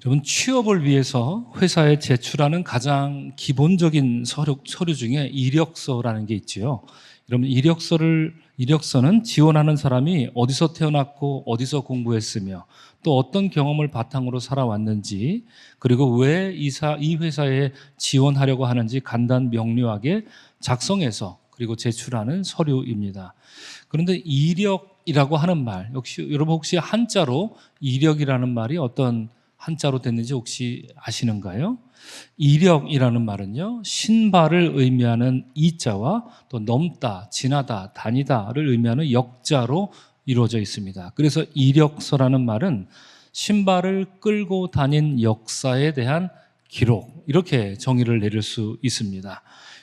여러분, 취업을 위해서 회사에 제출하는 가장 기본적인 서류 중에 이력서라는 게 있지요. 여러분, 이력서는 지원하는 사람이 어디서 태어났고 어디서 공부했으며 또 어떤 경험을 바탕으로 살아왔는지, 그리고 왜 이 회사에 지원하려고 하는지 간단 명료하게 작성해서 그리고 제출하는 서류입니다. 그런데 이력이라고 하는 말, 여러분 혹시 한자로 이력이라는 말이 어떤 한자로 됐는지 혹시 아시는가요? 이력이라는 말은요, 신발을 의미하는 이자와 또 넘다, 지나다, 다니다를 의미하는 역자로 이루어져 있습니다. 그래서 이력서라는 말은 신발을 끌고 다닌 역사에 대한 기록, 이렇게 정의를 내릴 수 있습니다.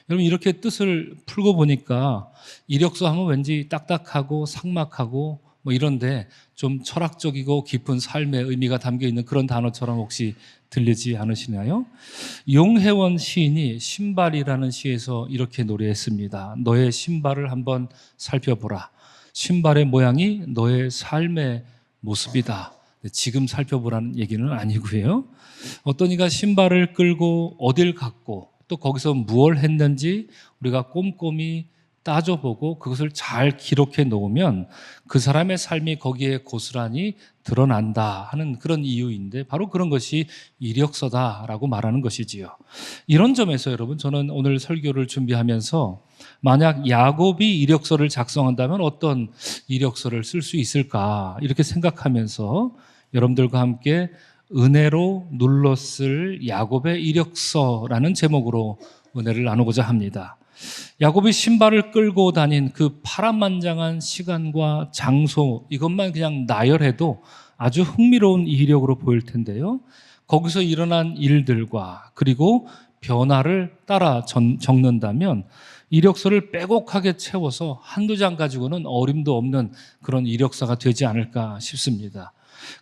여러분, 이렇게 뜻을 풀고 보니까 이력서 하면 왠지 딱딱하고 삭막하고 이런데 좀 철학적이고 깊은 삶의 의미가 담겨 있는 그런 단어처럼 혹시 들리지 않으시나요? 용혜원 시인이 신발이라는 시에서 이렇게 노래했습니다. 너의 신발을 한번 살펴보라. 신발의 모양이 너의 삶의 모습이다. 지금 살펴보라는 얘기는 아니고요. 어떤 이가 신발을 끌고 어딜 갔고 또 거기서 무엇을 했는지 우리가 꼼꼼히 따져보고 그것을 잘 기록해 놓으면 그 사람의 삶이 거기에 고스란히 드러난다 하는 그런 이유인데, 바로 그런 것이 이력서다라고 말하는 것이지요. 이런 점에서 여러분, 저는 오늘 설교를 준비하면서 만약 야곱이 이력서를 작성한다면 어떤 이력서를 쓸 수 있을까 이렇게 생각하면서 여러분들과 함께 은혜로 눌렀을 야곱의 이력서라는 제목으로 은혜를 나누고자 합니다. 야곱이 신발을 끌고 다닌 그 파란만장한 시간과 장소, 이것만 그냥 나열해도 아주 흥미로운 이력으로 보일 텐데요. 거기서 일어난 일들과 그리고 변화를 따라 적는다면 이력서를 빼곡하게 채워서 한두 장 가지고는 어림도 없는 그런 이력서가 되지 않을까 싶습니다.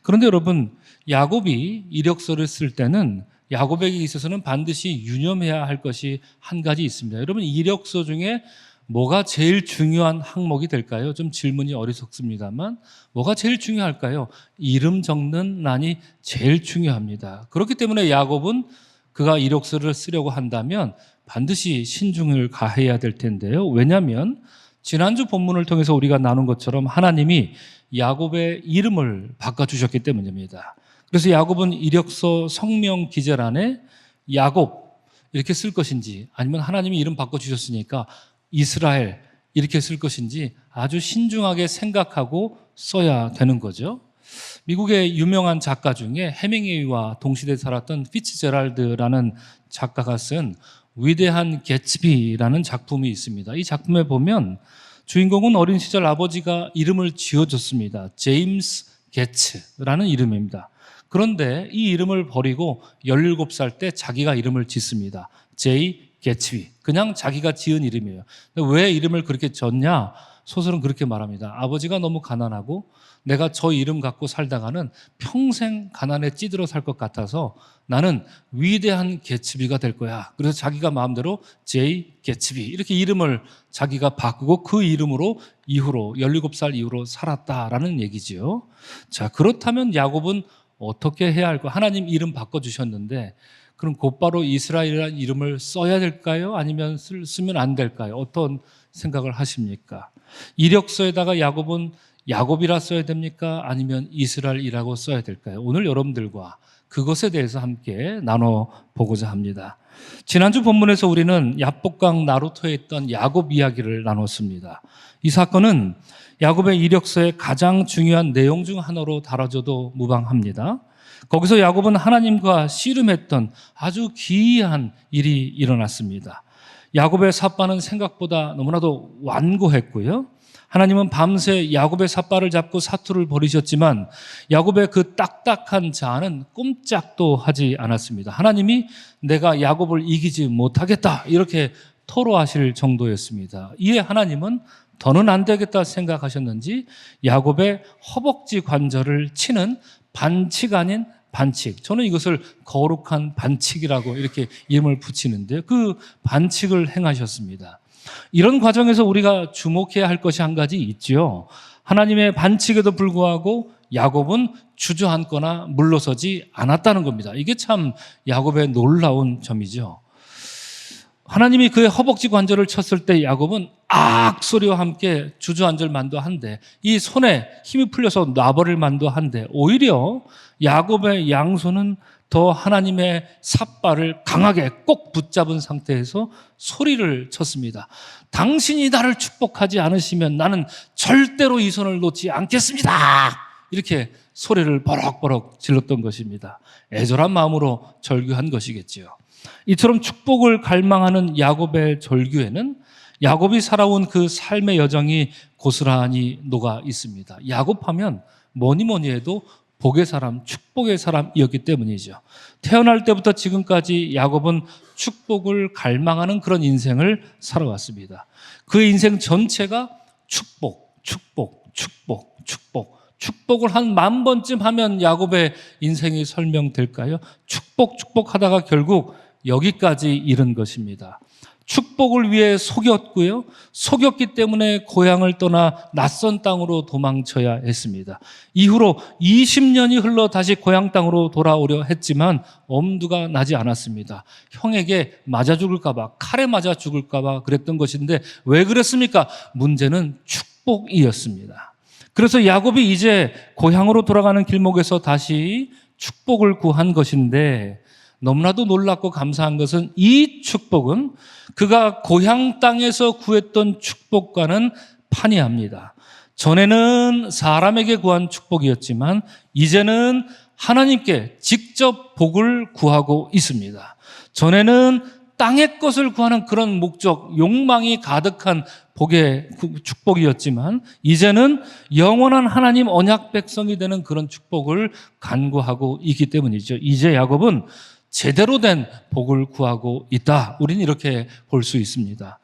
그런데 여러분, 야곱이 이력서를 쓸 때는 야곱에게 있어서는 반드시 유념해야 할 것이 한 가지 있습니다. 여러분, 이력서 중에 뭐가 제일 중요한 항목이 될까요? 좀 질문이 어리석습니다만 뭐가 제일 중요할까요? 이름 적는 난이 제일 중요합니다. 그렇기 때문에 야곱은 그가 이력서를 쓰려고 한다면 반드시 신중을 가해야 될 텐데요. 왜냐하면 지난주 본문을 통해서 우리가 나눈 것처럼 하나님이 야곱의 이름을 바꿔주셨기 때문입니다. 그래서 야곱은 이력서 성명 기절란에 야곱 이렇게 쓸 것인지, 아니면 하나님이 이름 바꿔주셨으니까 이스라엘 이렇게 쓸 것인지 아주 신중하게 생각하고 써야 되는 거죠. 미국의 유명한 작가 중에 해밍웨이와 동시대에 살았던 피츠제랄드라는 작가가 쓴 위대한 개츠비라는 작품이 있습니다. 이 작품에 보면 주인공은 어린 시절 아버지가 이름을 지어줬습니다. 제임스 게츠라는 이름입니다. 그런데 이 이름을 버리고 17살 때 자기가 이름을 짓습니다. 제이 게츠비. 그냥 자기가 지은 이름이에요. 왜 이름을 그렇게 졌냐? 소설은 그렇게 말합니다. 아버지가 너무 가난하고 내가 저 이름 갖고 살다가는 평생 가난에 찌들어 살 것 같아서 나는 위대한 개츠비가 될 거야. 그래서 자기가 마음대로 제이 개츠비 이렇게 이름을 자기가 바꾸고 그 이름으로 이후로 17살 이후로 살았다라는 얘기지요. 자, 그렇다면 야곱은 어떻게 해야 할까? 하나님 이름 바꿔주셨는데 그럼 곧바로 이스라엘이라는 이름을 써야 될까요? 아니면 쓰면 안 될까요? 어떤 생각을 하십니까? 이력서에다가 야곱은 야곱이라 써야 됩니까? 아니면 이스라엘이라고 써야 될까요? 오늘 여러분들과 그것에 대해서 함께 나눠보고자 합니다. 지난주 본문에서 우리는 야복강 나루토에 있던 야곱 이야기를 나눴습니다. 이 사건은 야곱의 이력서의 가장 중요한 내용 중 하나로 다뤄져도 무방합니다. 거기서 야곱은 하나님과 씨름했던 아주 기이한 일이 일어났습니다. 야곱의 삿바는 생각보다 너무나도 완고했고요. 하나님은 밤새 야곱의 삿바를 잡고 사투를 벌이셨지만 야곱의 그 딱딱한 자아는 꼼짝도 하지 않았습니다. 하나님이 내가 야곱을 이기지 못하겠다 이렇게 토로하실 정도였습니다. 이에 하나님은 더는 안 되겠다 생각하셨는지 야곱의 허벅지 관절을 치는 반칙 아닌 반칙, 저는 이것을 거룩한 반칙이라고 이렇게 이름을 붙이는데요. 그 반칙을 행하셨습니다. 이런 과정에서 우리가 주목해야 할 것이 한 가지 있죠. 하나님의 반칙에도 불구하고 야곱은 주저앉거나 물러서지 않았다는 겁니다. 이게 참 야곱의 놀라운 점이죠. 하나님이 그의 허벅지 관절을 쳤을 때 야곱은 악 소리와 함께 주저앉을 만도 한데 이 손에 힘이 풀려서 놔버릴 만도 한데 오히려 야곱의 양손은 더 하나님의 삿발을 강하게 꼭 붙잡은 상태에서 소리를 쳤습니다. 당신이 나를 축복하지 않으시면 나는 절대로 이 손을 놓지 않겠습니다. 이렇게 소리를 버럭버럭 질렀던 것입니다. 애절한 마음으로 절규한 것이겠지요. 이처럼 축복을 갈망하는 야곱의 절규에는 야곱이 살아온 그 삶의 여정이 고스란히 녹아 있습니다. 야곱하면 뭐니 해도 복의 사람, 축복의 사람이었기 때문이죠. 태어날 때부터 지금까지 야곱은 축복을 갈망하는 그런 인생을 살아왔습니다. 그의 인생 전체가 축복을 한 10,000번쯤 하면 야곱의 인생이 설명될까요? 축복하다가 결국 여기까지 이른 것입니다. 축복을 위해 속였고요. 속였기 때문에 고향을 떠나 낯선 땅으로 도망쳐야 했습니다. 이후로 20년이 흘러 다시 고향 땅으로 돌아오려 했지만 엄두가 나지 않았습니다. 형에게 맞아 죽을까 봐, 칼에 맞아 죽을까 봐 그랬던 것인데 왜 그랬습니까? 문제는 축복이었습니다. 그래서 야곱이 이제 고향으로 돌아가는 길목에서 다시 축복을 구한 것인데 너무나도 놀랍고 감사한 것은 이 축복은 그가 고향 땅에서 구했던 축복과는 판이합니다. 전에는 사람에게 구한 축복이었지만 이제는 하나님께 직접 복을 구하고 있습니다. 전에는 땅의 것을 구하는 그런 목적, 욕망이 가득한 복의 축복이었지만 이제는 영원한 하나님 언약 백성이 되는 그런 축복을 간구하고 있기 때문이죠. 이제 야곱은 제대로 된 복을 구하고 있다. 우리는 이렇게 볼 수 있습니다.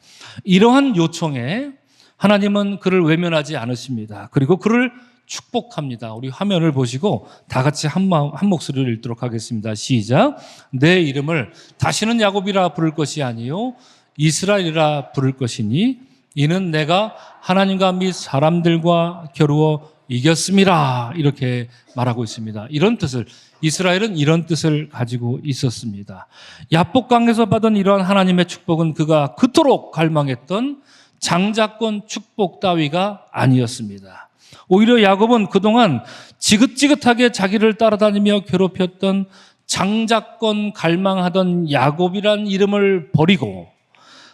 이러한 요청에 하나님은 그를 외면하지 않으십니다. 그리고 그를 축복합니다. 우리 화면을 보시고 다 같이 한 목소리를 읽도록 하겠습니다. 시작. 내 이름을 다시는 야곱이라 부를 것이 아니요 이스라엘이라 부를 것이니 이는 내가 하나님과 및 사람들과 겨루어 이겼음이라. 이렇게 말하고 있습니다. 이런 뜻을, 이스라엘은 이런 뜻을 가지고 있었습니다. 야복강에서 받은 이러한 하나님의 축복은 그가 그토록 갈망했던 장자권 축복 따위가 아니었습니다. 오히려 야곱은 그동안 지긋지긋하게 자기를 따라다니며 괴롭혔던 장자권 갈망하던 야곱이란 이름을 버리고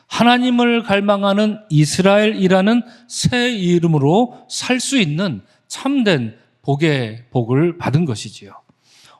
하나님을 갈망하는 이스라엘이라는 새 이름으로 살 수 있는 참된 복의 복을 받은 것이지요.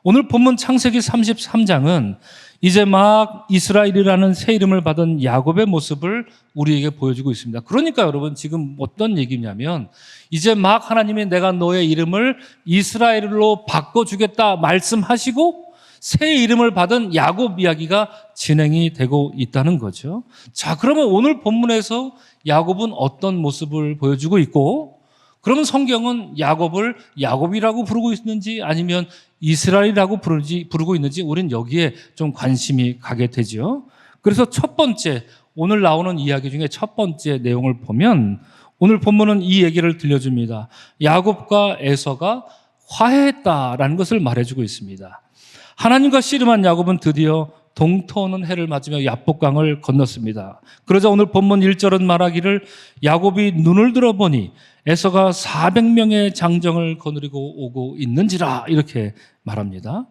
오늘 본문 창세기 33장은 이제 막 이스라엘이라는 새 이름을 받은 야곱의 모습을 우리에게 보여주고 있습니다. 그러니까 여러분 지금 어떤 얘기냐면 이제 막 하나님이 내가 너의 이름을 이스라엘로 바꿔주겠다 말씀하시고 새 이름을 받은 야곱 이야기가 진행이 되고 있다는 거죠. 자, 그러면 오늘 본문에서 야곱은 어떤 모습을 보여주고 있고 그러면 성경은 야곱을 야곱이라고 부르고 있는지 아니면 이스라엘이라고 부르고 있는지 우리는 여기에 좀 관심이 가게 되죠. 그래서 첫 번째, 오늘 나오는 이야기 중에 첫 번째 내용을 보면 오늘 본문은 이 얘기를 들려줍니다. 야곱과 에서가 화해했다라는 것을 말해주고 있습니다. 하나님과 씨름한 야곱은 드디어 동터오는 해를 맞으며 야복강을 건넜습니다. 그러자 오늘 본문 1절은 말하기를 야곱이 눈을 들어보니 에서가 400명의 장정을 거느리고 오고 있는지라 이렇게 말합니다.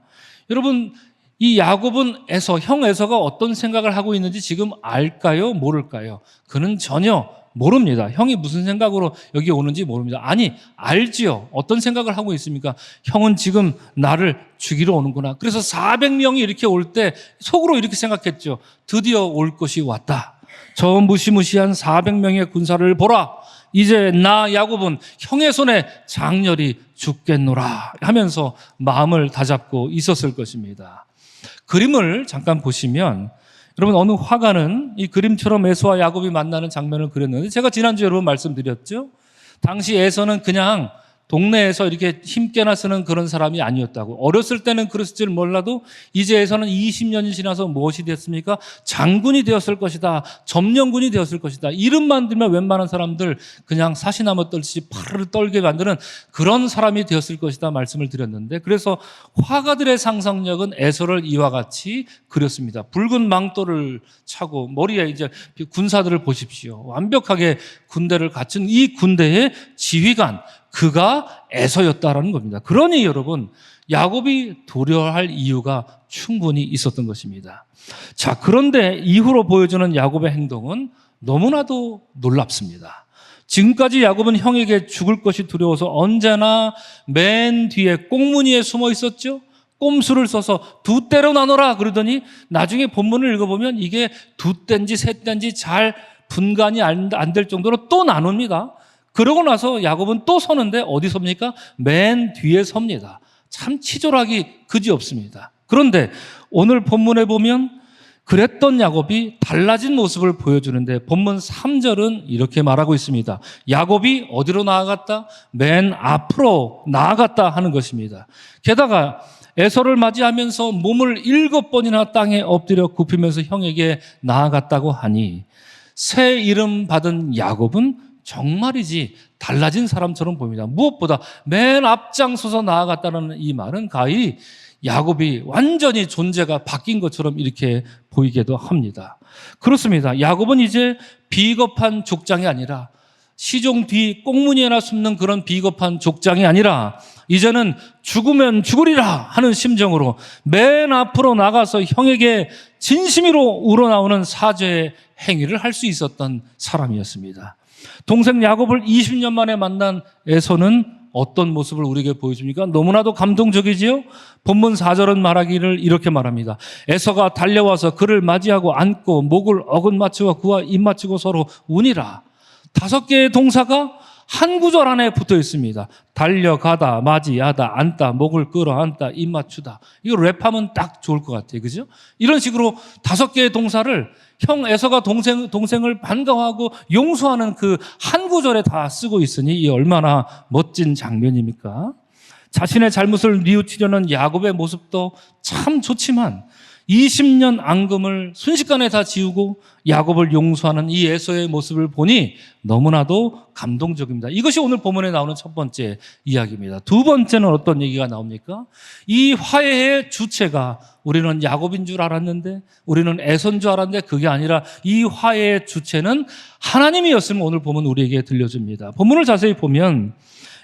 여러분 이 야곱은 형 에서가 어떤 생각을 하고 있는지 지금 알까요? 모를까요? 그는 전혀 모릅니다. 형이 무슨 생각으로 여기 오는지 모릅니다. 아니 알지요. 어떤 생각을 하고 있습니까? 형은 지금 나를 죽이러 오는구나. 그래서 400명이 이렇게 올 때 속으로 이렇게 생각했죠. 드디어 올 것이 왔다. 저 무시무시한 400명의 군사를 보라. 이제 나 야곱은 형의 손에 장렬히 죽겠노라 하면서 마음을 다잡고 있었을 것입니다. 그림을 잠깐 보시면 여러분 어느 화가는 이 그림처럼 에서와 야곱이 만나는 장면을 그렸는데 제가 지난주에 여러분 말씀드렸죠. 당시 에서는 그냥 동네에서 이렇게 힘께나 쓰는 그런 사람이 아니었다고. 어렸을 때는 그랬을 줄 몰라도 이제에서는 20년이 지나서 무엇이 됐습니까? 장군이 되었을 것이다. 점령군이 되었을 것이다. 이름만 들면 웬만한 사람들 그냥 사시나무 떨듯이 파르르 떨게 만드는 그런 사람이 되었을 것이다 말씀을 드렸는데, 그래서 화가들의 상상력은 에서를 이와 같이 그렸습니다. 붉은 망토를 차고 머리에 이제 군사들을 보십시오. 완벽하게 군대를 갖춘 이 군대의 지휘관, 그가 에서였다라는 겁니다. 그러니 여러분, 야곱이 두려워할 이유가 충분히 있었던 것입니다. 자, 그런데 이후로 보여주는 야곱의 행동은 너무나도 놀랍습니다. 지금까지 야곱은 형에게 죽을 것이 두려워서 언제나 맨 뒤에 꽁무니에 숨어 있었죠. 꼼수를 써서 두 떼로 나눠라 그러더니 나중에 본문을 읽어보면 이게 두 떼인지 세 떼인지 잘 분간이 안 될 정도로 또 나눕니다. 그러고 나서 야곱은 또 서는데 어디 섭니까? 맨 뒤에 섭니다. 참 치졸하기 그지없습니다. 그런데 오늘 본문에 보면 그랬던 야곱이 달라진 모습을 보여주는데 본문 3절은 이렇게 말하고 있습니다. 야곱이 어디로 나아갔다? 맨 앞으로 나아갔다 하는 것입니다. 게다가 에서를 맞이하면서 몸을 7번이나 땅에 엎드려 굽히면서 형에게 나아갔다고 하니 새 이름 받은 야곱은 정말이지 달라진 사람처럼 보입니다. 무엇보다 맨 앞장서서 나아갔다는 이 말은 가히 야곱이 완전히 존재가 바뀐 것처럼 이렇게 보이기도 합니다. 그렇습니다. 야곱은 이제 비겁한 족장이 아니라 시종 뒤 꽁무니에나 숨는 그런 비겁한 족장이 아니라 이제는 죽으면 죽으리라 하는 심정으로 맨 앞으로 나가서 형에게 진심으로 우러나오는 사죄의 행위를 할 수 있었던 사람이었습니다. 동생 야곱을 20년 만에 만난 에서는 어떤 모습을 우리에게 보여줍니까? 너무나도 감동적이지요? 본문 4절은 말하기를 이렇게 말합니다. 에서가 달려와서 그를 맞이하고 안고 목을 어긋맞추고 그와 입맞추고 서로 우니라. 5개의 동사가 한 구절 안에 붙어 있습니다. 달려가다, 맞이하다, 앉다, 목을 끌어안다, 입맞추다. 이거 랩하면 딱 좋을 것 같아요. 그죠? 이런 식으로 5개의 동사를 형 에서가 동생을 반가워하고 용서하는 그 한 구절에 다 쓰고 있으니 이 얼마나 멋진 장면입니까? 자신의 잘못을 뉘우치려는 야곱의 모습도 참 좋지만 20년 앙금을 순식간에 다 지우고 야곱을 용서하는 이 에서의 모습을 보니 너무나도 감동적입니다. 이것이 오늘 본문에 나오는 첫 번째 이야기입니다. 두 번째는 어떤 얘기가 나옵니까? 이 화해의 주체가 우리는 야곱인 줄 알았는데, 우리는 에서인 줄 알았는데 그게 아니라 이 화해의 주체는 하나님이었음을 오늘 본문 우리에게 들려줍니다. 본문을 자세히 보면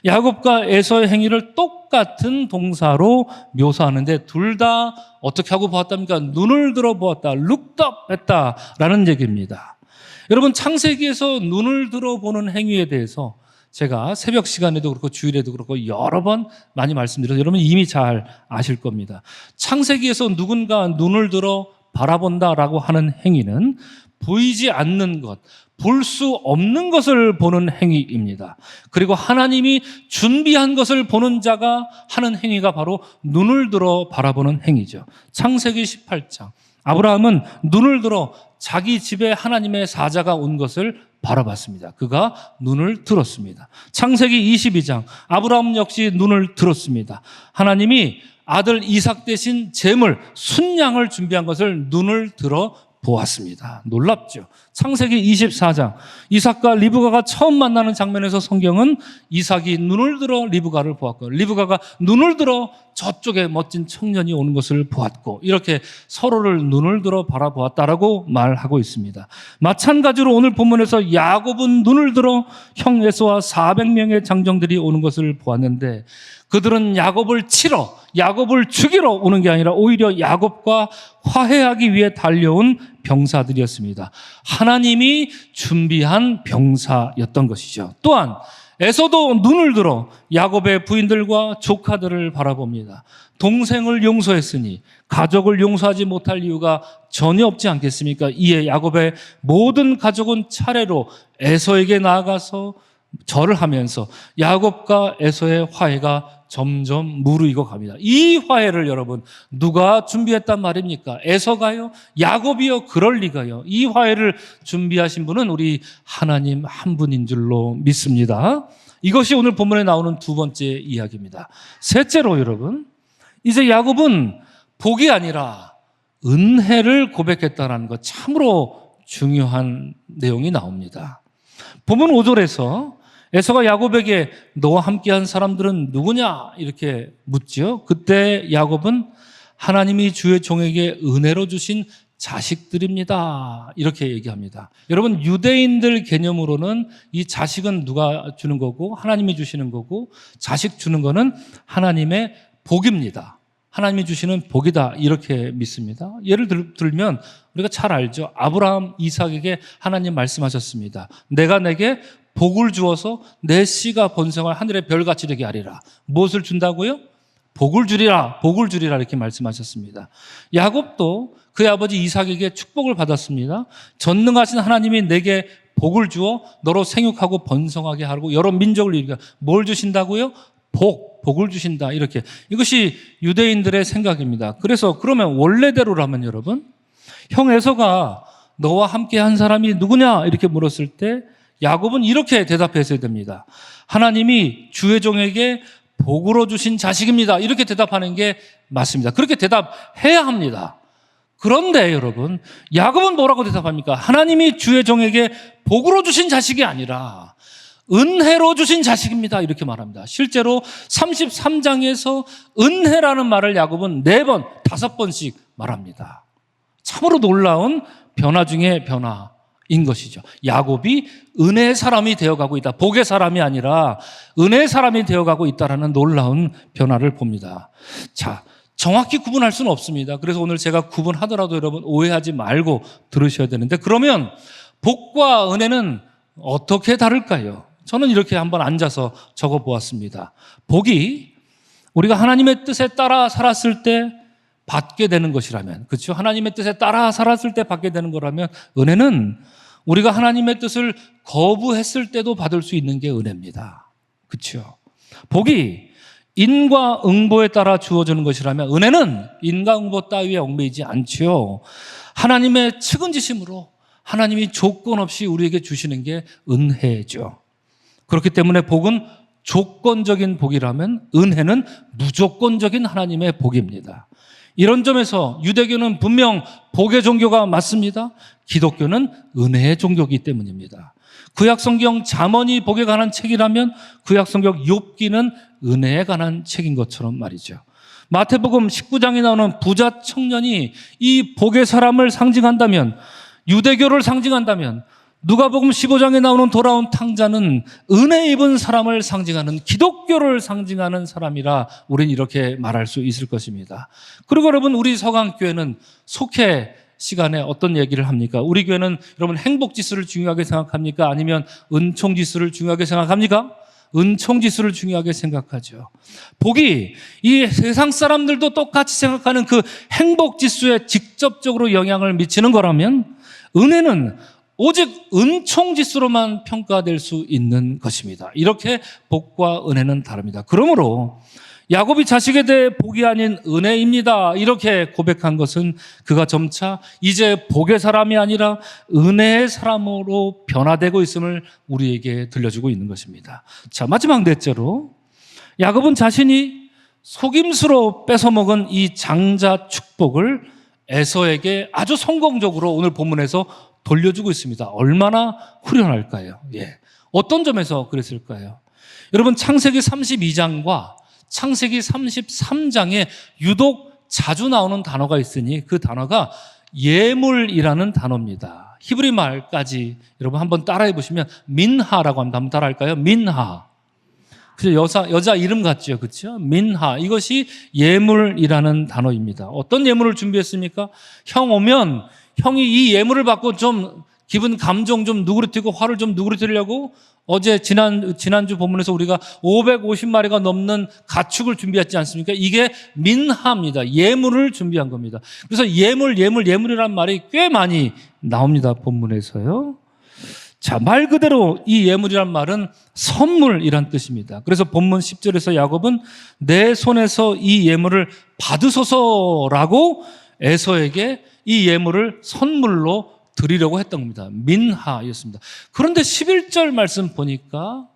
야곱과 에서의 행위를 똑같은 동사로 묘사하는데 둘 다 어떻게 하고 보았답니까? 눈을 들어 보았다, looked up 했다라는 얘기입니다. 여러분, 창세기에서 눈을 들어보는 행위에 대해서 제가 새벽 시간에도 그렇고 주일에도 그렇고 여러 번 많이 말씀드려서 여러분 이미 잘 아실 겁니다. 창세기에서 누군가 눈을 들어 바라본다라고 하는 행위는 보이지 않는 것, 볼 수 없는 것을 보는 행위입니다. 그리고 하나님이 준비한 것을 보는 자가 하는 행위가 바로 눈을 들어 바라보는 행위죠. 창세기 18장. 아브라함은 눈을 들어 자기 집에 하나님의 사자가 온 것을 바라봤습니다. 그가 눈을 들었습니다. 창세기 22장. 아브라함 역시 눈을 들었습니다. 하나님이 아들 이삭 대신 제물, 순양을 준비한 것을 눈을 들어 보았습니다. 놀랍죠. 창세기 24장. 이삭과 리브가가 처음 만나는 장면에서 성경은 이삭이 눈을 들어 리브가를 보았고 리브가가 눈을 들어 저쪽에 멋진 청년이 오는 것을 보았고 이렇게 서로를 눈을 들어 바라보았다라고 말하고 있습니다. 마찬가지로 오늘 본문에서 야곱은 눈을 들어 형 에서와 400명의 장정들이 오는 것을 보았는데 그들은 야곱을 치러, 야곱을 죽이러 오는 게 아니라 오히려 야곱과 화해하기 위해 달려온 병사들이었습니다. 하나님이 준비한 병사였던 것이죠. 또한 에서도 눈을 들어 야곱의 부인들과 조카들을 바라봅니다. 동생을 용서했으니 가족을 용서하지 못할 이유가 전혀 없지 않겠습니까? 이에 야곱의 모든 가족은 차례로 에서에게 나아가서 절을 하면서 야곱과 에서의 화해가 점점 무르익어 갑니다. 이 화해를 여러분 누가 준비했단 말입니까? 에서가요? 야곱이요? 그럴 리가요. 이 화해를 준비하신 분은 우리 하나님 한 분인 줄로 믿습니다. 이것이 오늘 본문에 나오는 두 번째 이야기입니다. 셋째로 여러분, 이제 야곱은 복이 아니라 은혜를 고백했다는 것, 참으로 중요한 내용이 나옵니다. 본문 5절에서 에서가 야곱에게 너와 함께한 사람들은 누구냐 이렇게 묻죠. 그때 야곱은 하나님이 주의 종에게 은혜로 주신 자식들입니다 이렇게 얘기합니다. 여러분, 유대인들 개념으로는 이 자식은 누가 주는 거고 하나님이 주시는 거고, 자식 주는 거는 하나님의 복입니다. 하나님이 주시는 복이다 이렇게 믿습니다. 예를 들면 우리가 잘 알죠. 아브라함, 이삭에게 하나님 말씀하셨습니다. 내가 내게 복을 주어서 내 씨가 번성할 하늘의 별같이 되게 하리라. 무엇을 준다고요? 복을 주리라, 복을 주리라 이렇게 말씀하셨습니다. 야곱도 그의 아버지 이삭에게 축복을 받았습니다. 전능하신 하나님이 내게 복을 주어 너로 생육하고 번성하게 하고 여러 민족을 이루게. 뭘 주신다고요? 복을 주신다 이렇게. 이것이 유대인들의 생각입니다. 그래서 그러면 원래대로라면 여러분, 형 에서가 너와 함께 한 사람이 누구냐 이렇게 물었을 때 야곱은 이렇게 대답했어야 됩니다. 하나님이 주의 종에게 복으로 주신 자식입니다 이렇게 대답하는 게 맞습니다. 그렇게 대답해야 합니다. 그런데 여러분, 야곱은 뭐라고 대답합니까? 하나님이 주의 종에게 복으로 주신 자식이 아니라 은혜로 주신 자식입니다 이렇게 말합니다. 실제로 33장에서 은혜라는 말을 야곱은 4번, 5번씩 말합니다. 참으로 놀라운 변화 중에 변화인 것이죠. 야곱이 은혜의 사람이 되어가고 있다. 복의 사람이 아니라 은혜의 사람이 되어가고 있다는 놀라운 변화를 봅니다. 자, 정확히 구분할 수는 없습니다. 그래서 오늘 제가 구분하더라도 여러분 오해하지 말고 들으셔야 되는데, 그러면 복과 은혜는 어떻게 다를까요? 저는 이렇게 한번 앉아서 적어보았습니다. 복이 우리가 하나님의 뜻에 따라 살았을 때 받게 되는 것이라면, 그렇죠? 하나님의 뜻에 따라 살았을 때 받게 되는 거라면, 은혜는 우리가 하나님의 뜻을 거부했을 때도 받을 수 있는 게 은혜입니다. 그렇죠? 복이 인과응보에 따라 주어지는 것이라면, 은혜는 인과응보 따위에 얽매이지 않지요. 하나님의 측은지심으로 하나님이 조건 없이 우리에게 주시는 게 은혜죠. 그렇기 때문에 복은 조건적인 복이라면 은혜는 무조건적인 하나님의 복입니다. 이런 점에서 유대교는 분명 복의 종교가 맞습니다. 기독교는 은혜의 종교이기 때문입니다. 구약성경 잠언이 복에 관한 책이라면 구약성경 욥기는 은혜에 관한 책인 것처럼 말이죠. 마태복음 19장에 나오는 부자 청년이 이 복의 사람을 상징한다면, 유대교를 상징한다면, 누가복음 15장에 나오는 돌아온 탕자는 은혜 입은 사람을 상징하는, 기독교를 상징하는 사람이라 우리는 이렇게 말할 수 있을 것입니다. 그리고 여러분, 우리 서강교회는 속회 시간에 어떤 얘기를 합니까? 우리 교회는 여러분 행복지수를 중요하게 생각합니까? 아니면 은총지수를 중요하게 생각합니까? 은총지수를 중요하게 생각하죠. 복이 이 세상 사람들도 똑같이 생각하는 그 행복지수에 직접적으로 영향을 미치는 거라면, 은혜는 오직 은총지수로만 평가될 수 있는 것입니다. 이렇게 복과 은혜는 다릅니다. 그러므로 야곱이 자식에 대해 복이 아닌 은혜입니다 이렇게 고백한 것은 그가 점차 이제 복의 사람이 아니라 은혜의 사람으로 변화되고 있음을 우리에게 들려주고 있는 것입니다. 자, 마지막 넷째로, 야곱은 자신이 속임수로 뺏어먹은 이 장자 축복을 에서에게 아주 성공적으로 오늘 본문에서 돌려주고 있습니다. 얼마나 후련할까요? 예. 어떤 점에서 그랬을까요? 여러분, 창세기 32장과 창세기 33장에 유독 자주 나오는 단어가 있으니 그 단어가 예물이라는 단어입니다. 히브리 말까지 여러분 한번 따라해 보시면 민하라고 합니다. 한번 따라할까요? 민하. 그죠? 여자 이름 같죠? 그렇죠? 민하. 이것이 예물이라는 단어입니다. 어떤 예물을 준비했습니까? 형 오면 형이 이 예물을 받고 좀 기분 감정 좀 누그러뜨리고 화를 좀 누그러뜨리려고 어제 지난주 본문에서 우리가 550마리가 넘는 가축을 준비했지 않습니까? 이게 민하입니다. 예물을 준비한 겁니다. 그래서 예물이란 말이 꽤 많이 나옵니다. 본문에서요. 자, 말 그대로 이 예물이란 말은 선물이란 뜻입니다. 그래서 본문 10절에서 야곱은 내 손에서 이 예물을 받으소서라고 에서에게 이 예물을 선물로 드리려고 했던 겁니다. 민하였습니다. 그런데 11절 말씀 보니까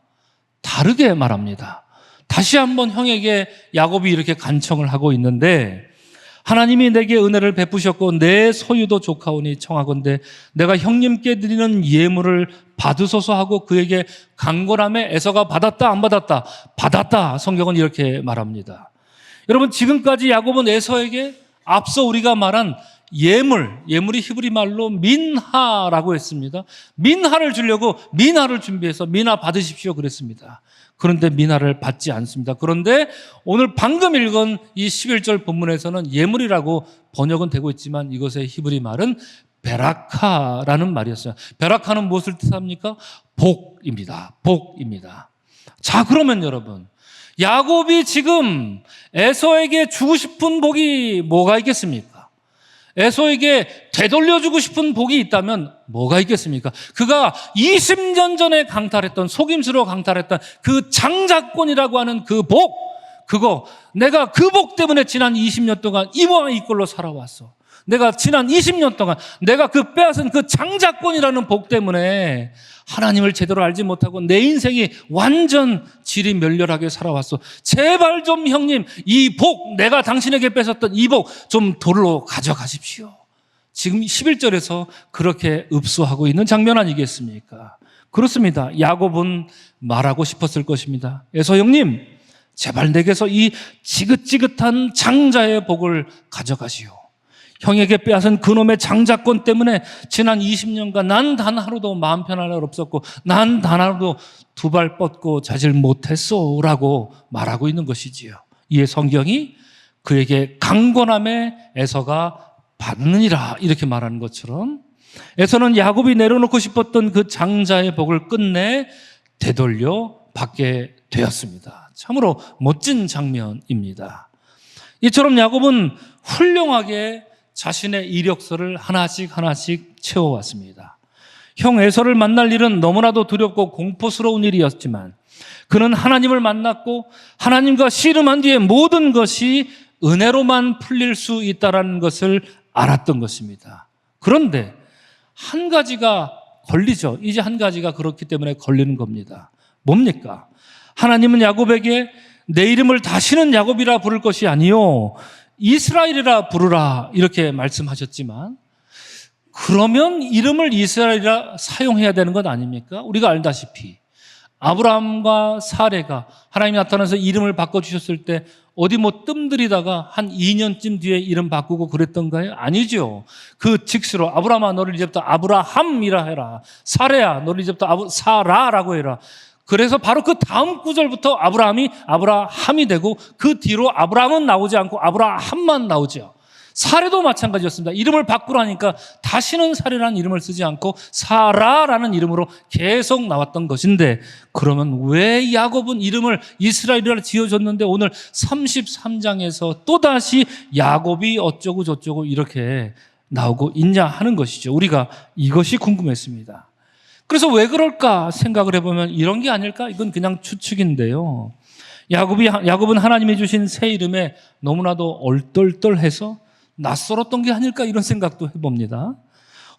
다르게 말합니다. 다시 한번 형에게 야곱이 이렇게 간청을 하고 있는데, 하나님이 내게 은혜를 베푸셨고 내 소유도 조카오니 청하건대 내가 형님께 드리는 예물을 받으소서 하고 그에게 간구하매 에서가 받았다 안 받았다? 받았다. 성경은 이렇게 말합니다. 여러분, 지금까지 야곱은 에서에게 앞서 우리가 말한 예물이 히브리 말로 민하라고 했습니다. 민하를 주려고 민하를 준비해서 민하 받으십시오 그랬습니다. 그런데 민하를 받지 않습니다. 그런데 오늘 방금 읽은 이 11절 본문에서는 예물이라고 번역은 되고 있지만 이것의 히브리 말은 베라카라는 말이었어요. 베라카는 무엇을 뜻합니까? 복입니다. 복입니다. 자, 그러면 여러분, 야곱이 지금 에서에게 주고 싶은 복이 뭐가 있겠습니까? 에서에게 되돌려주고 싶은 복이 있다면 뭐가 있겠습니까? 그가 20년 전에 강탈했던, 속임수로 강탈했던 그 장자권이라고 하는 그 복, 그거 내가 그 복 때문에 지난 20년 동안 이 모양 이 꼴로 살아왔어. 내가 지난 20년 동안 내가 그 빼앗은 그 장자권이라는 복 때문에 하나님을 제대로 알지 못하고 내 인생이 완전 질이 멸렬하게 살아왔어. 제발 좀 형님, 이 복, 내가 당신에게 뺏었던 이 복 좀 돌로 가져가십시오. 지금 11절에서 그렇게 읍소하고 있는 장면 아니겠습니까? 그렇습니다. 야곱은 말하고 싶었을 것입니다. 에서 형님, 제발 내게서 이 지긋지긋한 장자의 복을 가져가시오. 형에게 빼앗은 그놈의 장자권 때문에 지난 20년간 난 단 하루도 마음 편할 날 없었고 난 단 하루도 두 발 뻗고 자질 못했소라고 말하고 있는 것이지요. 이에 성경이 그에게 강권함에 에서가 받느니라 이렇게 말하는 것처럼 에서는 야곱이 내려놓고 싶었던 그 장자의 복을 끝내 되돌려 받게 되었습니다. 참으로 멋진 장면입니다. 이처럼 야곱은 훌륭하게 자신의 이력서를 하나씩 채워왔습니다. 형 에서를 만날 일은 너무나도 두렵고 공포스러운 일이었지만 그는 하나님을 만났고 하나님과 씨름한 뒤에 모든 것이 은혜로만 풀릴 수 있다는 것을 알았던 것입니다. 그런데 한 가지가 걸리죠. 이제 한 가지가 그렇기 때문에 걸리는 겁니다. 뭡니까? 하나님은 야곱에게 내 이름을 다시는 야곱이라 부를 것이 아니요 이스라엘이라 부르라 이렇게 말씀하셨지만 그러면 이름을 이스라엘이라 사용해야 되는 것 아닙니까? 우리가 알다시피 아브라함과 사레가 하나님이 나타나서 이름을 바꿔주셨을 때 어디 뭐 뜸들이다가 한 2년쯤 뒤에 이름 바꾸고 그랬던가요? 아니죠. 그 직수로 아브라함아 너를 이제부터 아브라함이라 해라. 사레야 너를 이제부터 사라라고 해라. 그래서 바로 그 다음 구절부터 아브라함이 아브라함이 되고 그 뒤로 아브라함은 나오지 않고 아브라함만 나오죠. 사례도 마찬가지였습니다. 이름을 바꾸라니까 다시는 사례라는 이름을 쓰지 않고 사라라는 이름으로 계속 나왔던 것인데 그러면 왜 야곱은 이름을 이스라엘이라 지어줬는데 오늘 33장에서 또다시 야곱이 어쩌고 저쩌고 이렇게 나오고 있냐 하는 것이죠. 우리가 이것이 궁금했습니다. 그래서 왜 그럴까 생각을 해보면 이런 게 아닐까? 이건 그냥 추측인데요. 야곱은 하나님이 주신 새 이름에 너무나도 얼떨떨해서 낯설었던 게 아닐까 이런 생각도 해봅니다.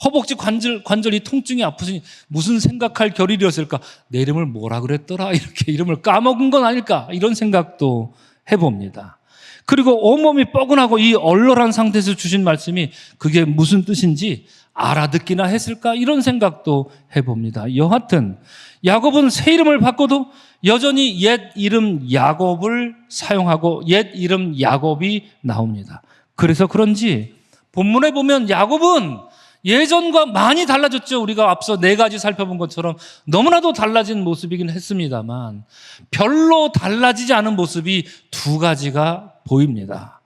허벅지 관절이 통증이 아프시니 무슨 생각할 겨를이었을까? 내 이름을 뭐라 그랬더라? 이렇게 이름을 까먹은 건 아닐까? 이런 생각도 해봅니다. 그리고 온몸이 뻐근하고 이 얼얼한 상태에서 주신 말씀이 그게 무슨 뜻인지 알아듣기나 했을까? 이런 생각도 해봅니다. 여하튼 야곱은 새 이름을 바꿔도 여전히 옛 이름 야곱을 사용하고 옛 이름 야곱이 나옵니다. 그래서 그런지 본문에 보면 야곱은 예전과 많이 달라졌죠. 우리가 앞서 4가지 살펴본 것처럼 너무나도 달라진 모습이긴 했습니다만 별로 달라지지 않은 모습이 2가지가 보입니다.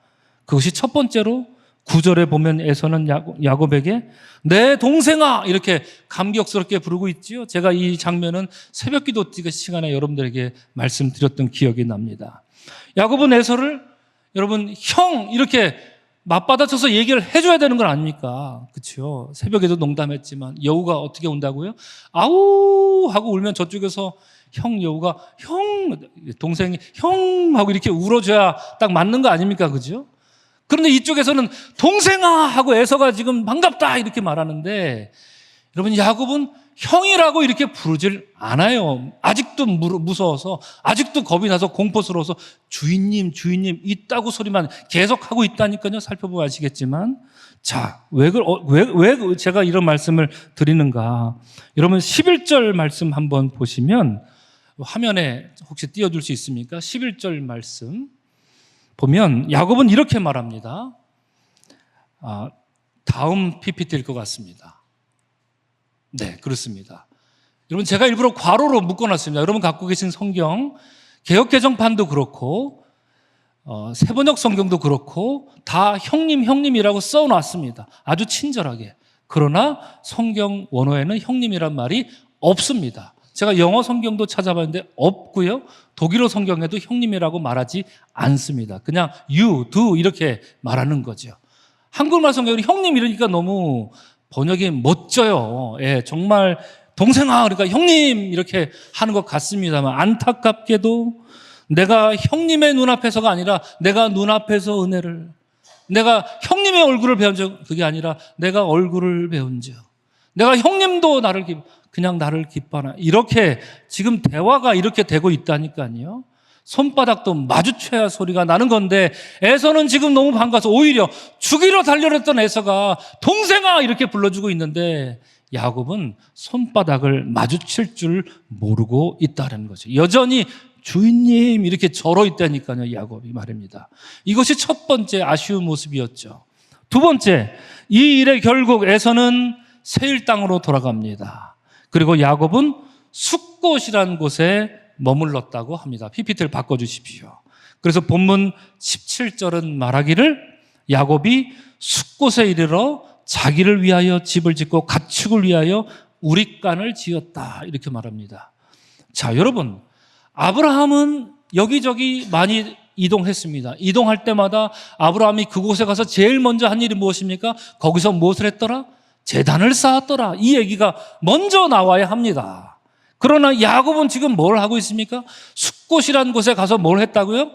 그것이 첫 번째로 9절에 보면 에서는 야곱에게 내 동생아 이렇게 감격스럽게 부르고 있지요. 제가 이 장면은 새벽기도 시간에 여러분들에게 말씀드렸던 기억이 납니다. 야곱은 에서를 여러분 형 이렇게 맞받아쳐서 얘기를 해줘야 되는 건 아닙니까? 그렇죠? 새벽에도 농담했지만 여우가 어떻게 운다고요? 아우 하고 울면 저쪽에서 여우가 동생이 형 하고 이렇게 울어줘야 딱 맞는 거 아닙니까? 그죠? 그런데 이쪽에서는 동생아 하고 에서가 지금 반갑다 이렇게 말하는데, 여러분 야곱은 형이라고 이렇게 부르질 않아요. 아직도 무서워서, 아직도 겁이 나서 공포스러워서 주인님 있다고 소리만 계속하고 있다니까요. 살펴보면 아시겠지만. 자, 왜 제가 이런 말씀을 드리는가. 여러분 11절 말씀 한번 보시면, 화면에 혹시 띄워줄 수 있습니까? 11절 말씀 보면 야곱은 이렇게 말합니다. 다음 PPT일 것 같습니다. 네, 그렇습니다. 여러분 제가 일부러 괄호로 묶어놨습니다. 여러분 갖고 계신 성경, 개역개정판도 그렇고 세번역 성경도 그렇고 다 형님이라고 써놨습니다. 아주 친절하게. 그러나 성경 원어에는 형님이란 말이 없습니다. 제가 영어 성경도 찾아봤는데 없고요. 독일어 성경에도 형님이라고 말하지 않습니다. 그냥 you, do 이렇게 말하는 거죠. 한국말 성경은 형님 이러니까 너무 번역이 멋져요. 예, 정말 동생아 그러니까 형님 이렇게 하는 것 같습니다만, 안타깝게도 내가 형님의 눈앞에서가 아니라 내가 눈앞에서 은혜를, 내가 형님의 얼굴을 배운 적, 그게 아니라 내가 얼굴을 배운 적, 내가 형님도 그냥 나를 기뻐하나, 이렇게 지금 대화가 이렇게 되고 있다니까요. 손바닥도 마주쳐야 소리가 나는 건데 에서는 지금 너무 반가워서 오히려 죽이러 달려랬던 에서가 동생아 이렇게 불러주고 있는데, 야곱은 손바닥을 마주칠 줄 모르고 있다는 거죠. 여전히 주인님 이렇게 절어 있다니까요. 야곱이 말입니다. 이것이 첫 번째 아쉬운 모습이었죠. 두 번째, 이 일의 결국 에서는 세일 땅으로 돌아갑니다. 그리고 야곱은 숫곳이라는 곳에 머물렀다고 합니다. PPT를 바꿔주십시오. 그래서 본문 17절은 말하기를 야곱이 숫곳에 이르러 자기를 위하여 집을 짓고 가축을 위하여 우릿간을 지었다 이렇게 말합니다. 자, 여러분, 아브라함은 여기저기 많이 이동했습니다. 이동할 때마다 아브라함이 그곳에 가서 제일 먼저 한 일이 무엇입니까? 거기서 무엇을 했더라? 제단을 쌓았더라. 이 얘기가 먼저 나와야 합니다. 그러나 야곱은 지금 뭘 하고 있습니까? 숫곳이라는 곳에 가서 뭘 했다고요?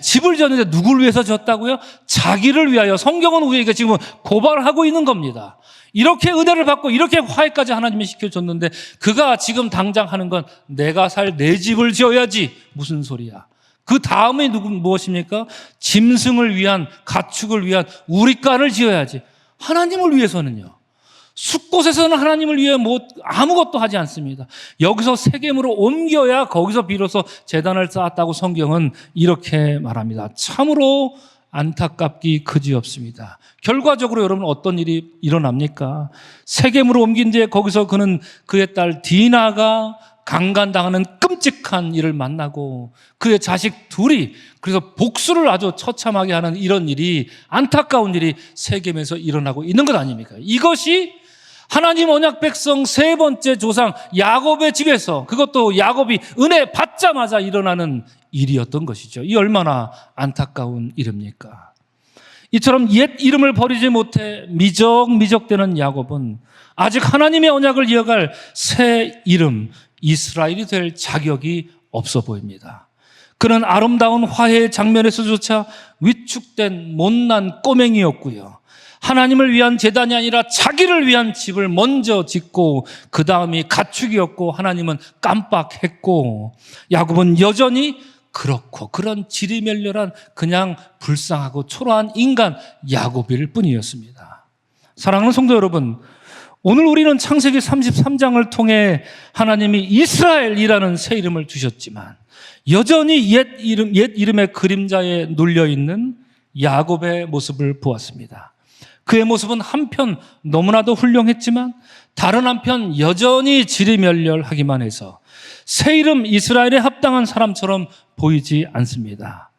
집을 지었는데 누구를 위해서 지었다고요? 자기를 위하여. 성경은 우리에게 지금 고발하고 있는 겁니다. 이렇게 은혜를 받고 이렇게 화해까지 하나님이 시켜줬는데 그가 지금 당장 하는 건 내가 살 내 집을 지어야지. 무슨 소리야? 그 다음에 무엇입니까? 짐승을 위한, 가축을 위한 우릿간을 지어야지. 하나님을 위해서는요. 숫곳에서는 하나님을 위해 아무것도 하지 않습니다. 여기서 세겜으로 옮겨야 거기서 비로소 제단을 쌓았다고 성경은 이렇게 말합니다. 참으로 안타깝기 그지없습니다. 결과적으로 여러분 어떤 일이 일어납니까? 세겜으로 옮긴 뒤에 거기서 그는 그의 딸 디나가 강간당하는 끔찍한 일을 만나고 그의 자식 둘이 그래서 복수를 아주 처참하게 하는 이런 일이, 안타까운 일이 세겜에서 일어나고 있는 것 아닙니까? 이것이 하나님 언약 백성 세 번째 조상 야곱의 집에서, 그것도 야곱이 은혜 받자마자 일어나는 일이었던 것이죠. 이 얼마나 안타까운 일입니까? 이처럼 옛 이름을 버리지 못해 미적미적대는 야곱은 아직 하나님의 언약을 이어갈 새 이름 이스라엘이 될 자격이 없어 보입니다. 그는 아름다운 화해의 장면에서조차 위축된 못난 꼬맹이였고요. 하나님을 위한 제단이 아니라 자기를 위한 집을 먼저 짓고 그 다음이 가축이었고 하나님은 깜빡했고, 야곱은 여전히 그렇고 그런 지리멸렬한 그냥 불쌍하고 초라한 인간 야곱일 뿐이었습니다. 사랑하는 성도 여러분, 오늘 우리는 창세기 33장을 통해 하나님이 이스라엘이라는 새 이름을 주셨지만 여전히 옛 이름의 그림자에 눌려있는 야곱의 모습을 보았습니다. 그의 모습은 한편 너무나도 훌륭했지만 다른 한편 여전히 지리멸렬하기만 해서 새 이름 이스라엘에 합당한 사람처럼 보이지 않습니다.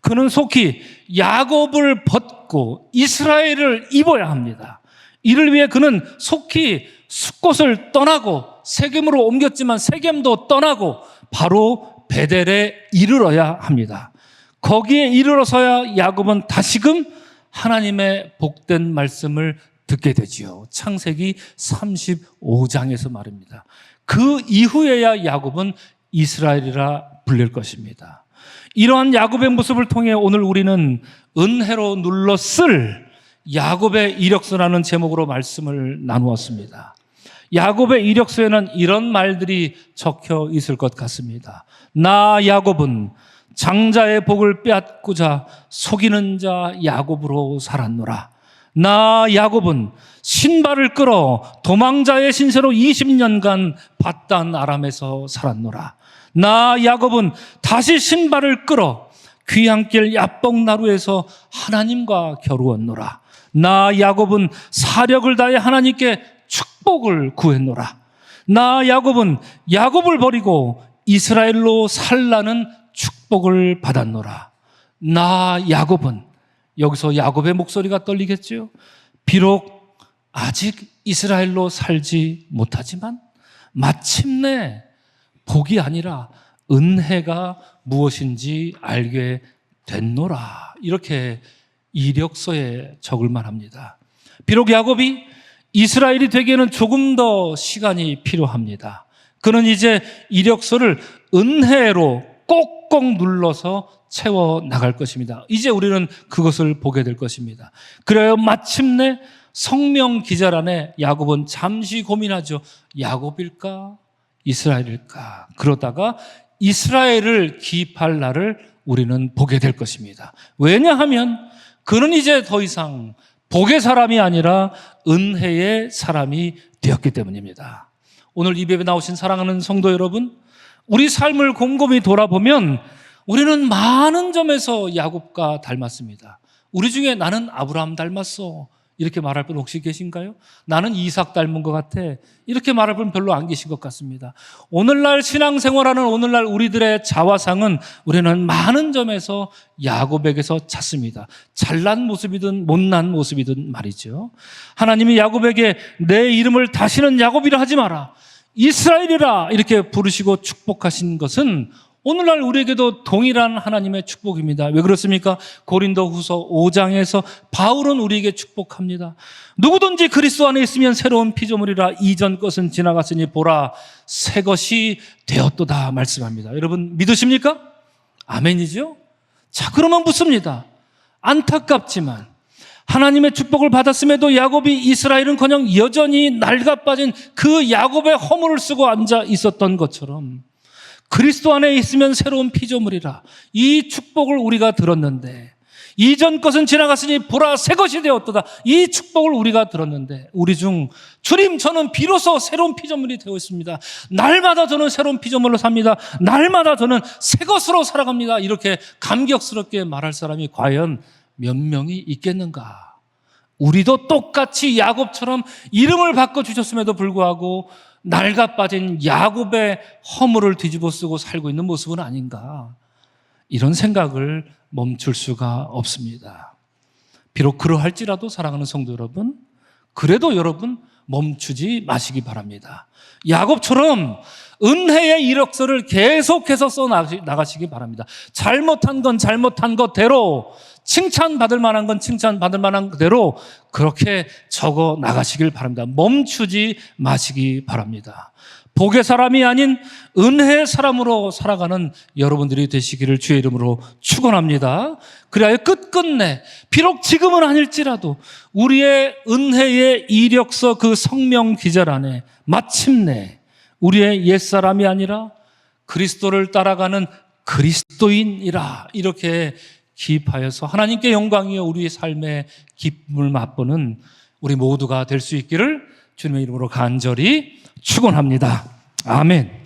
그는 속히 야곱을 벗고 이스라엘을 입어야 합니다. 이를 위해 그는 속히 숫곳을 떠나고 세겜으로 옮겼지만 세겜도 떠나고 바로 베델에 이르러야 합니다. 거기에 이르러서야 야곱은 다시금 하나님의 복된 말씀을 듣게 되지요. 창세기 35장에서 말입니다. 그 이후에야 야곱은 이스라엘이라 불릴 것입니다. 이러한 야곱의 모습을 통해 오늘 우리는 은혜로 눌러 쓸 야곱의 이력서라는 제목으로 말씀을 나누었습니다. 야곱의 이력서에는 이런 말들이 적혀 있을 것 같습니다. 나 야곱은 장자의 복을 빼앗고자 속이는 자 야곱으로 살았노라. 나 야곱은 신발을 끌어 도망자의 신세로 20년간 밧단 아람에서 살았노라. 나 야곱은 다시 신발을 끌어 귀향길 야복나루에서 하나님과 겨루었노라. 나 야곱은 사력을 다해 하나님께 축복을 구했노라. 나 야곱은 야곱을 버리고 이스라엘로 살라는 축복을 받았노라. 나 야곱은, 여기서 야곱의 목소리가 떨리겠죠. 비록 아직 이스라엘로 살지 못하지만 마침내 복이 아니라 은혜가 무엇인지 알게 됐노라. 이렇게 이력서에 적을 만합니다. 비록 야곱이 이스라엘이 되기에는 조금 더 시간이 필요합니다. 그는 이제 이력서를 은혜로 꼭꼭 눌러서 채워 나갈 것입니다. 이제 우리는 그것을 보게 될 것입니다. 그래야 마침내 성명 기자란에 야곱은 잠시 고민하죠. 야곱일까? 이스라엘일까? 그러다가 이스라엘을 기입할 날을 우리는 보게 될 것입니다. 왜냐하면 그는 이제 더 이상 복의 사람이 아니라 은혜의 사람이 되었기 때문입니다. 오늘 이 예배에 나오신 사랑하는 성도 여러분, 우리 삶을 곰곰이 돌아보면 우리는 많은 점에서 야곱과 닮았습니다. 우리 중에 나는 아브라함 닮았어, 이렇게 말할 분 혹시 계신가요? 나는 이삭 닮은 것 같아, 이렇게 말할 분 별로 안 계신 것 같습니다. 오늘날 신앙생활하는 오늘날 우리들의 자화상은 우리는 많은 점에서 야곱에게서 찾습니다. 잘난 모습이든 못난 모습이든 말이죠. 하나님이 야곱에게 내 이름을 다시는 야곱이라 하지 마라, 이스라엘이라 이렇게 부르시고 축복하신 것은 오늘날 우리에게도 동일한 하나님의 축복입니다. 왜 그렇습니까? 고린도후서 5장에서 바울은 우리에게 축복합니다. 누구든지 그리스도 안에 있으면 새로운 피조물이라, 이전 것은 지나갔으니 보라 새 것이 되었도다 말씀합니다. 여러분 믿으십니까? 아멘이죠? 자, 그러면 묻습니다. 안타깝지만 하나님의 축복을 받았음에도 야곱이 이스라엘은커녕 여전히 낡아빠진 그 야곱의 허물을 쓰고 앉아 있었던 것처럼 그리스도 안에 있으면 새로운 피조물이라, 이 축복을 우리가 들었는데, 이전 것은 지나갔으니 보라 새 것이 되었도다, 이 축복을 우리가 들었는데 우리 중 주님 저는 비로소 새로운 피조물이 되어 있습니다, 날마다 저는 새로운 피조물로 삽니다, 날마다 저는 새 것으로 살아갑니다, 이렇게 감격스럽게 말할 사람이 과연 몇 명이 있겠는가? 우리도 똑같이 야곱처럼 이름을 바꿔주셨음에도 불구하고 낡아빠진 야곱의 허물을 뒤집어 쓰고 살고 있는 모습은 아닌가, 이런 생각을 멈출 수가 없습니다. 비록 그러할지라도 사랑하는 성도 여러분, 그래도 여러분 멈추지 마시기 바랍니다. 야곱처럼 은혜의 이력서를 계속해서 써나가시기 바랍니다. 잘못한 건 잘못한 것대로, 칭찬받을 만한 건 칭찬받을 만한 그대로 그렇게 적어 나가시길 바랍니다. 멈추지 마시기 바랍니다. 복의 사람이 아닌 은혜의 사람으로 살아가는 여러분들이 되시기를 주의 이름으로 축원합니다. 그래야 끝끝내 비록 지금은 아닐지라도 우리의 은혜의 이력서 그 성명 기절안에 마침내 우리의 옛사람이 아니라 그리스도를 따라가는 그리스도인이라, 이렇게 기입하여서 하나님께 영광이요 우리의 삶의 기쁨을 맛보는 우리 모두가 될 수 있기를 주님의 이름으로 간절히 축원합니다. 아멘.